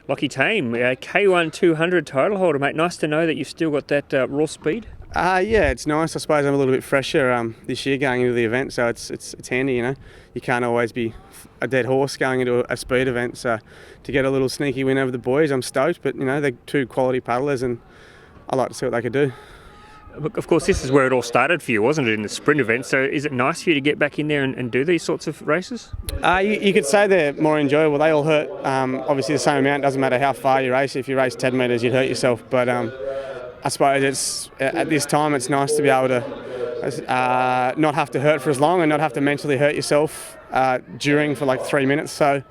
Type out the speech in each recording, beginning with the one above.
Lachlan Tame, K1 200 title holder, mate. Nice to know that you've still got that raw speed. Yeah, it's nice. I suppose I'm a little bit fresher this year going into the event, so it's handy. You can't always be a dead horse going into a speed event. So to get a little sneaky win over the boys, I'm stoked. But they're two quality paddlers, and I like to see what they could do. Look, of course, this is where it all started for you, wasn't it, in the sprint event? So is it nice for you to get back in there and do these sorts of races? You could say they're more enjoyable. They all hurt, obviously the same amount. Doesn't matter how far you race. If you race 10 metres, you'd hurt yourself. But I suppose it's at this time it's nice to be able to not have to hurt for as long and not have to mentally hurt yourself during for like 3 minutes. So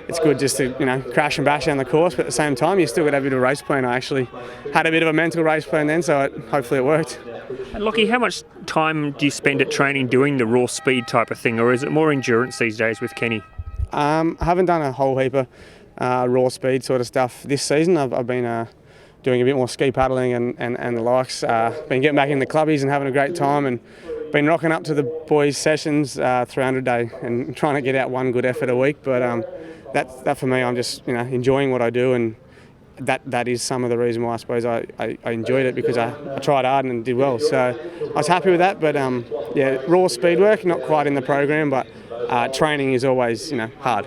it's good just to crash and bash down the course, but at the same time you still got to have a bit of a race plan. I actually had a bit of a mental race plan then, so hopefully it worked. And Lockie, how much time do you spend at training doing the raw speed type of thing, or is it more endurance these days with Kenny? I haven't done a whole heap of raw speed sort of stuff this season. I've been doing a bit more ski paddling and the likes. Been getting back in the clubbies and having a great time, and been rocking up to the boys' sessions 300 day and trying to get out one good effort a week. But that for me, I'm just enjoying what I do, and that is some of the reason why I suppose I enjoyed it, because I tried hard and did well. So I was happy with that. But yeah, raw speed work, not quite in the program, but training is always hard.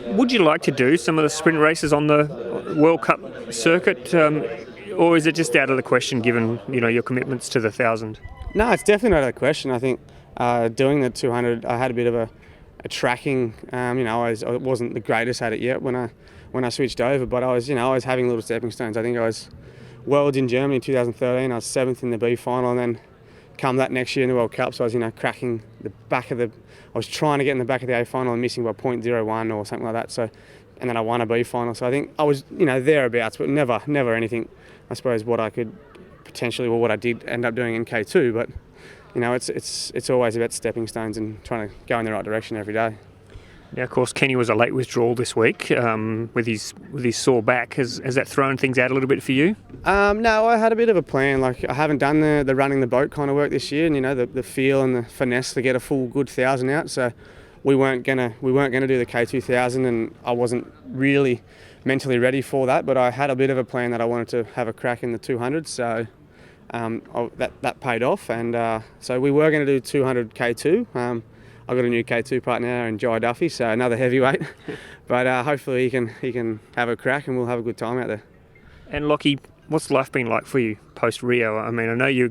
Would you like to do some of the sprint races on the World Cup circuit, or is it just out of the question given your commitments to the 1,000? No, it's definitely not out of the question. I think doing the 200, I had a bit of a tracking. I wasn't the greatest at it yet when I switched over, but I was having little stepping stones. I think I was Worlds in Germany in 2013. I was 7th in the B final, and then come that next year in the World Cup, so I was cracking the back of the. I was trying to get in the back of the A final and missing by 0.01 or something like that. So, and then I won a B final. So I think I was thereabouts, but never anything. I suppose what I could potentially, or what I did end up doing in K2, but it's always about stepping stones and trying to go in the right direction every day. Now, of course, Kenny was a late withdrawal this week with his sore back. Has that thrown things out a little bit for you? No, I had a bit of a plan. Like, I haven't done the running the boat kind of work this year, and the feel and the finesse to get a full good 1,000 out. So we weren't gonna do the K2000, and I wasn't really mentally ready for that. But I had a bit of a plan that I wanted to have a crack in the 200. So that paid off, and so we were going to do 200 K2. I've got a new K2 partner now in Jai Duffy, so another heavyweight. But hopefully he can have a crack and we'll have a good time out there. And Lockie, what's life been like for you post Rio? I mean, I know you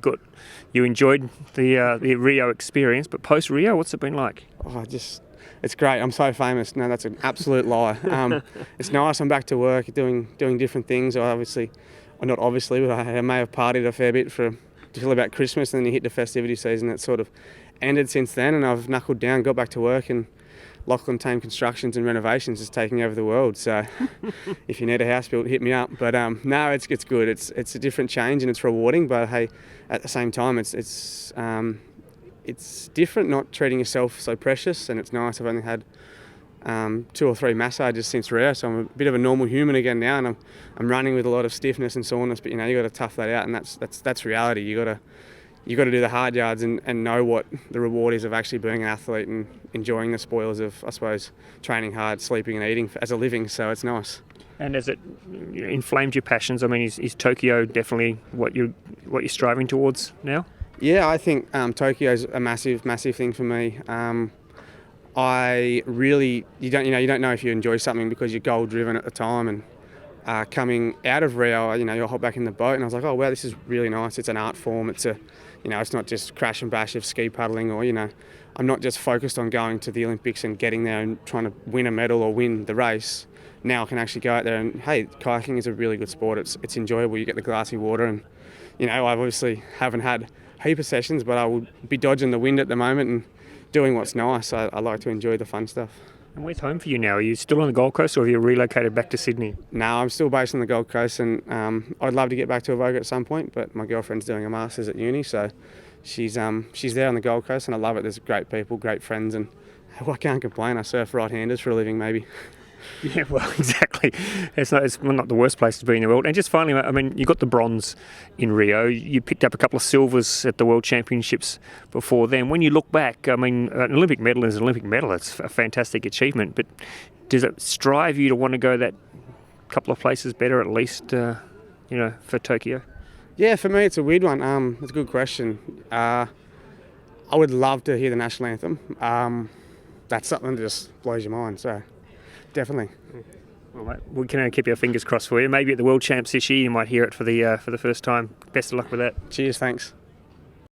enjoyed the Rio experience, but post Rio, what's it been like? Oh, it's great. I'm so famous. No, that's an absolute lie. It's nice. I'm back to work, doing different things. But I may have partied a fair bit till about Christmas, and then you hit the festivity season. It sort of ended since then, and I've knuckled down, got back to work, and Lachlan Tame Constructions and Renovations is taking over the world. So if you need a house built, hit me up. But no, it's good. It's a different change and it's rewarding. But hey, at the same time, it's different not treating yourself so precious, and it's nice. I've only had 2 or 3 massages since Rio, so I'm a bit of a normal human again now, and I'm running with a lot of stiffness and soreness. But you got to tough that out, and that's reality. You got to do the hard yards and know what the reward is of actually being an athlete and enjoying the spoils of, I suppose, training hard, sleeping and eating as a living. So it's nice. And has it inflamed your passions? I mean, is Tokyo definitely what you're striving towards now? Yeah, I think Tokyo's a massive thing for me. I really, you don't know if you enjoy something because you're goal driven at the time, and coming out of Rio, you'll hop back in the boat, and I was like, oh wow, this is really nice. It's an art form. It's it's not just crash and bash of ski paddling, or I'm not just focused on going to the Olympics and getting there and trying to win a medal or win the race. Now I can actually go out there and, hey, kayaking is a really good sport. It's enjoyable. You get the glassy water, and I obviously haven't had a heap of sessions, but I will be dodging the wind at the moment and doing what's nice. I like to enjoy the fun stuff. And where's home for you now? Are you still on the Gold Coast, or have you relocated back to Sydney? No, I'm still based on the Gold Coast, and I'd love to get back to Avoca at some point, but my girlfriend's doing a Masters at uni, so she's there on the Gold Coast, and I love it. There's great people, great friends, and I can't complain. I surf right-handers for a living, maybe. Yeah, well, exactly. It's not the worst place to be in the world. And just finally, I mean, you got the bronze in Rio. You picked up a couple of silvers at the World Championships before then. When you look back, I mean, an Olympic medal is an Olympic medal. It's a fantastic achievement. But does it strive you to want to go that couple of places better at least, for Tokyo? Yeah, for me it's a weird one. It's a good question. I would love to hear the national anthem. That's something that just blows your mind. So definitely. Well, mate, we can only keep our fingers crossed for you. Maybe at the World Champs this year you might hear it for the first time. Best of luck with that. Cheers, thanks.